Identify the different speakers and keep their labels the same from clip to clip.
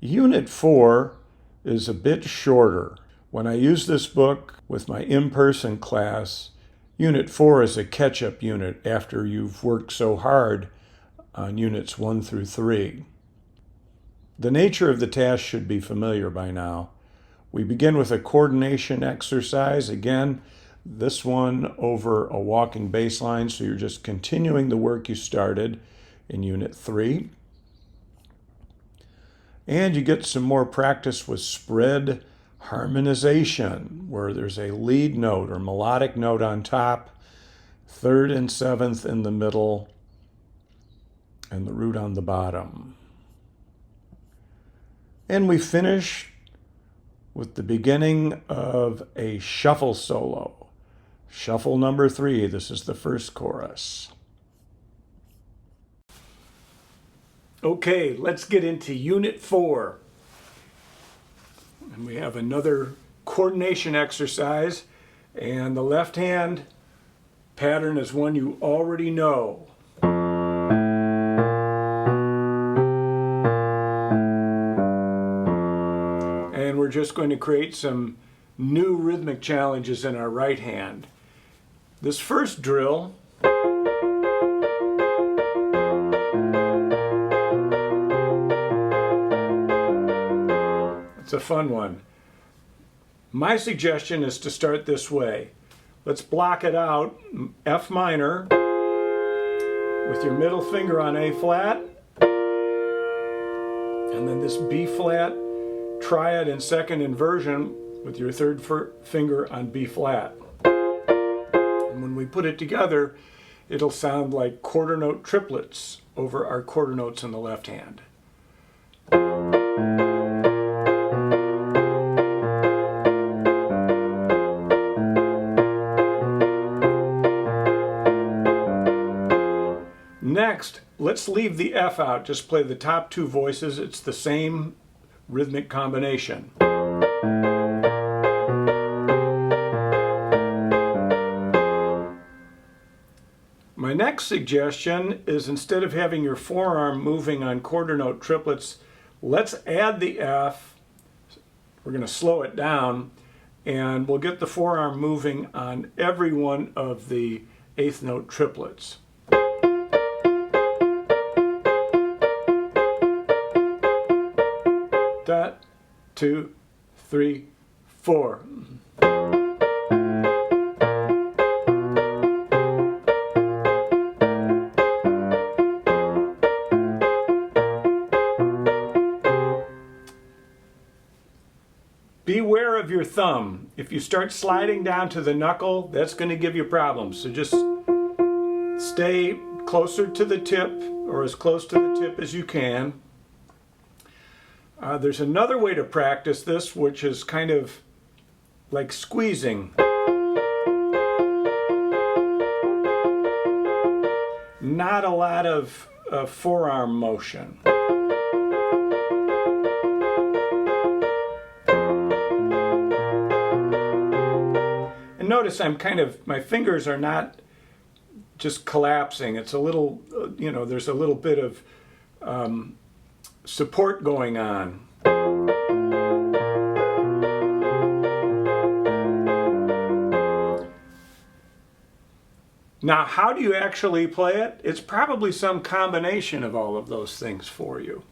Speaker 1: Unit 4 is a bit shorter. When I use this book with my in-person class, Unit 4 is a catch-up unit after you've worked so hard on Units 1 through 3. The nature of the task should be familiar by now. We begin with a coordination exercise. Again, this one over a walking baseline, so you're just continuing the work you started in Unit 3. And you get some more practice with spread harmonization, where there's a lead note or melodic note on top, third and seventh in the middle, and the root on the bottom. And we finish with the beginning of a shuffle solo. Shuffle number 3, this is the first chorus. Okay, let's get into Unit 4. And we have another coordination exercise, and the left hand pattern is one you already know. And we're just going to create some new rhythmic challenges in our right hand. This first drill it's a fun one. My suggestion is to start this way. Let's block it out, F minor, with your middle finger on A flat, and then this B flat triad in second inversion with your third finger on B flat. And when we put it together, it'll sound like quarter note triplets over our quarter notes in the left hand. Next, let's leave the F out, just play the top two voices. It's the same rhythmic combination. My next suggestion is, instead of having your forearm moving on quarter note triplets, let's add the F. We're going to slow it down, and we'll get the forearm moving on every one of the eighth note triplets. Dot, 2, 3, 4. Beware of your thumb. If you start sliding down to the knuckle, that's going to give you problems. So just stay closer to the tip, or as close to the tip as you can. There's another way to practice this, which is kind of like squeezing. Not a lot of forearm motion. And notice my fingers are not just collapsing. It's a little, there's a little bit of support going on. Now, how do you actually play it? It's probably some combination of all of those things for you.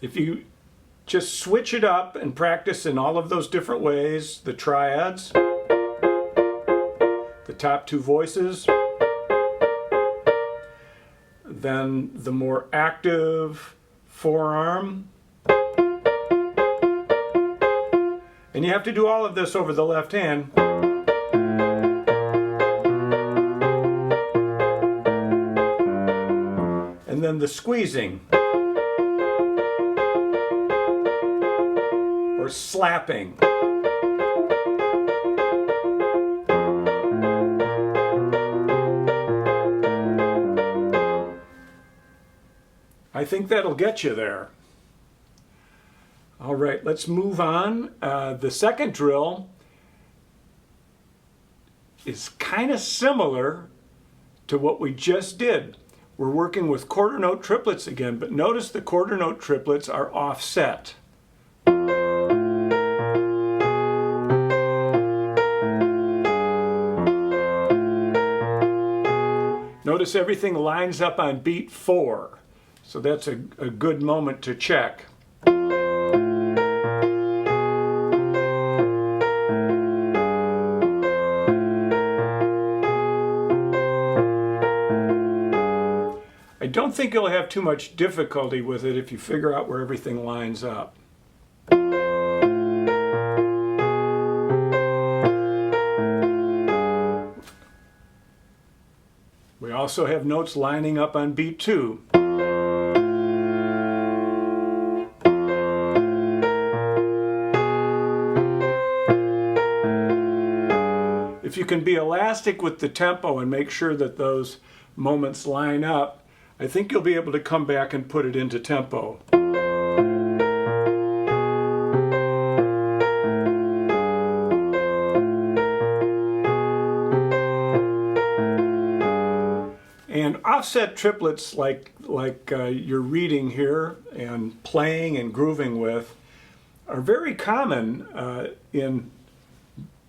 Speaker 1: If you just switch it up and practice in all of those different ways, the triads, the top two voices, then the more active forearm. And you have to do all of this over the left hand. And then the squeezing, or slapping. I think that'll get you there. All right, let's move on. The second drill is kind of similar to what we just did. We're working with quarter note triplets again, but notice the quarter note triplets are offset. Notice everything lines up on beat 4, so that's a good moment to check. I don't think you'll have too much difficulty with it if you figure out where everything lines up. We also have notes lining up on beat 2. If you can be elastic with the tempo and make sure that those moments line up, I think you'll be able to come back and put it into tempo. And offset triplets like you're reading here and playing and grooving with are very common in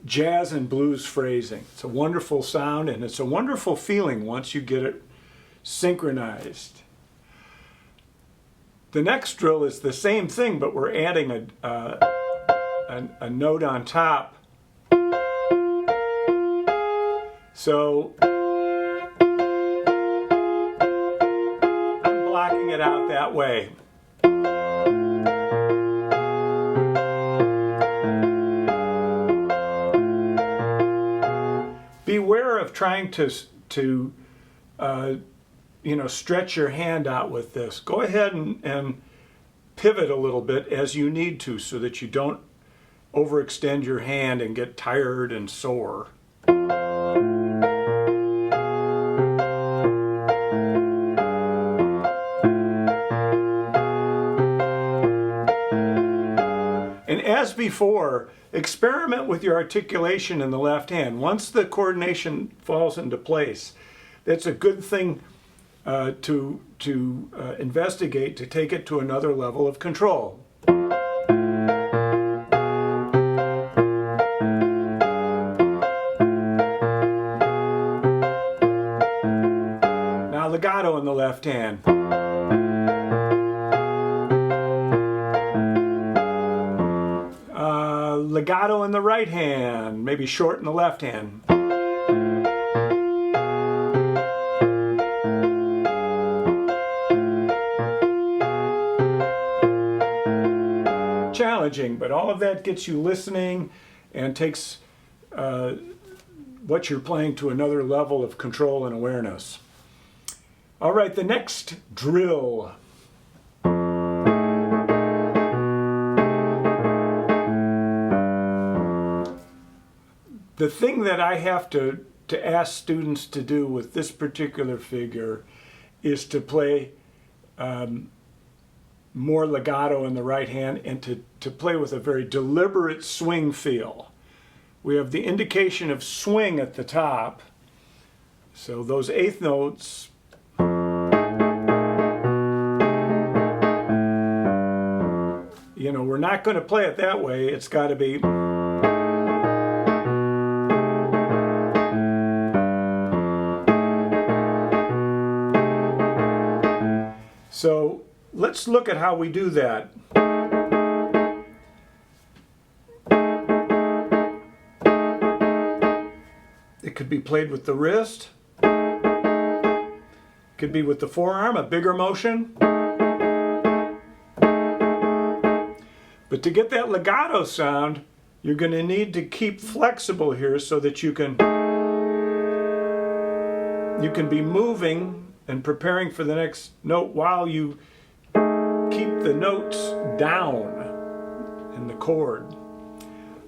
Speaker 1: jazz and blues phrasing. It's a wonderful sound and it's a wonderful feeling once you get it synchronized. The next drill is the same thing, but we're adding a note on top. So I'm blocking it out that way. Beware of trying to stretch your hand out with this. Go ahead and pivot a little bit as you need to so that you don't overextend your hand and get tired and sore. And as before, experiment with your articulation in the left hand. Once the coordination falls into place, that's a good thing to investigate, to take it to another level of control. Now legato in the left hand. Legato in the right hand, maybe short in the left hand. Challenging, but all of that gets you listening and takes what you're playing to another level of control and awareness. All right, the next drill. The thing that I have to ask students to do with this particular figure is to play more legato in the right hand and to play with a very deliberate swing feel. We have the indication of swing at the top, so those eighth notes we're not going to play it that way. It's got to be. So let's look at how we do that. It could be played with the wrist. It could be with the forearm, a bigger motion. But to get that legato sound, you're going to need to keep flexible here so that you can be moving and preparing for the next note while you keep the notes down in the chord.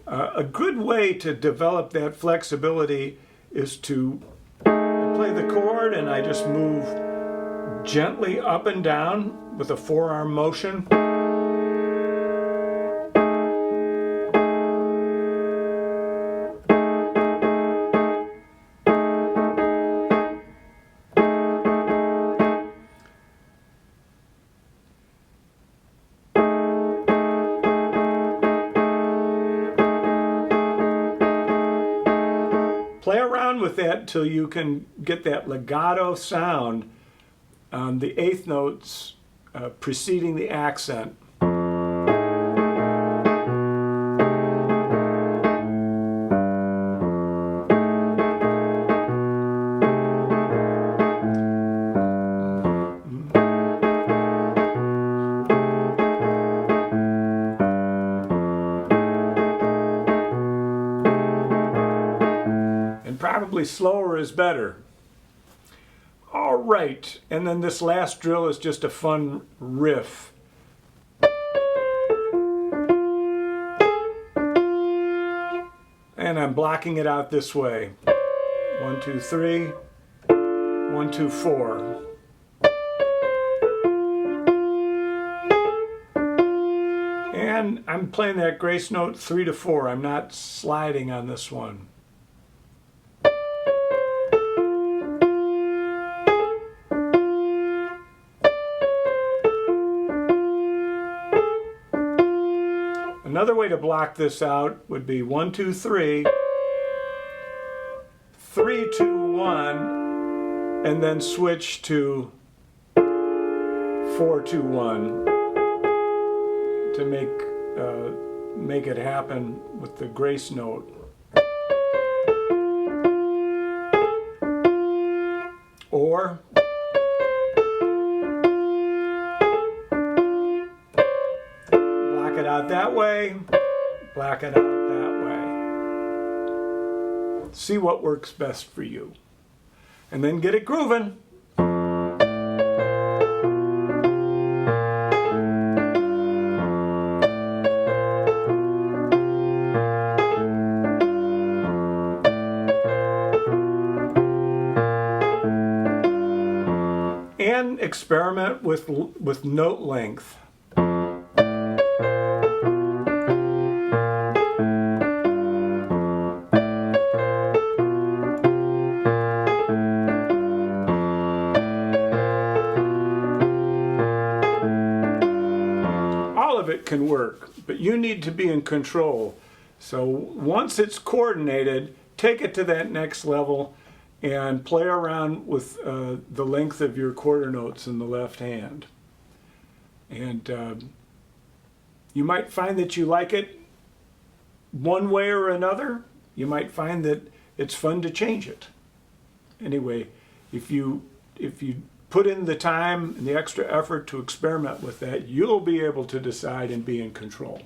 Speaker 1: A good way to develop that flexibility is to play the chord and I just move gently up and down with a forearm motion. with that until you can get that legato sound on the eighth notes preceding the accent. Probably slower is better. All right, and then this last drill is just a fun riff. And I'm blocking it out this way. 1, 2, 3, 1, 2, 4. And I'm playing that grace note 3 to 4. I'm not sliding on this one. Another way to block this out would be 1, 2, 3, 3, 2, 1, and then switch to 4, 2, 1 to make it happen with the grace note. Or it out that way, black it out that way. See what works best for you. And then get it grooving. And experiment with note length. It can work, but you need to be in control. So once it's coordinated, take it to that next level and play around with the length of your quarter notes in the left hand. And you might find that you like it one way or another. You might find that it's fun to change it. Anyway, if you put in the time and the extra effort to experiment with that, you'll be able to decide and be in control.